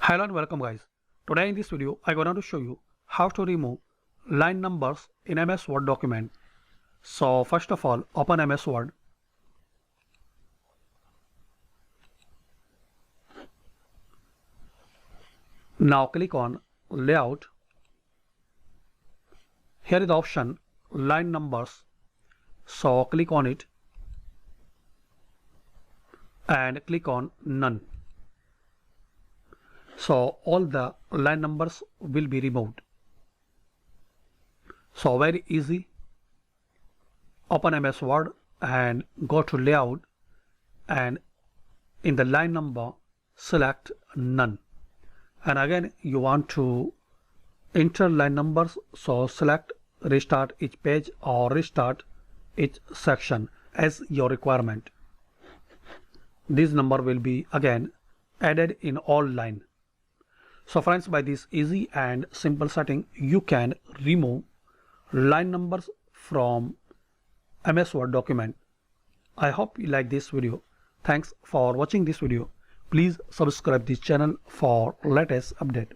Hello and welcome guys. Today in this video I'm going to show you how to remove line numbers in MS Word document. So first of all, open MS Word. Now click on Layout. Here is the option Line Numbers. So click on it and click on None. So all the line numbers will be removed. So very easy. Open MS Word and go to Layout, and in the line number select None, and again you want to enter line numbers, so select Restart each page or Restart each section as your requirement. This number will be again added in all line. So friends, by this easy and simple setting you can remove line numbers from MS Word document. I hope you like this video. Thanks for watching this video. Please subscribe this channel for latest update.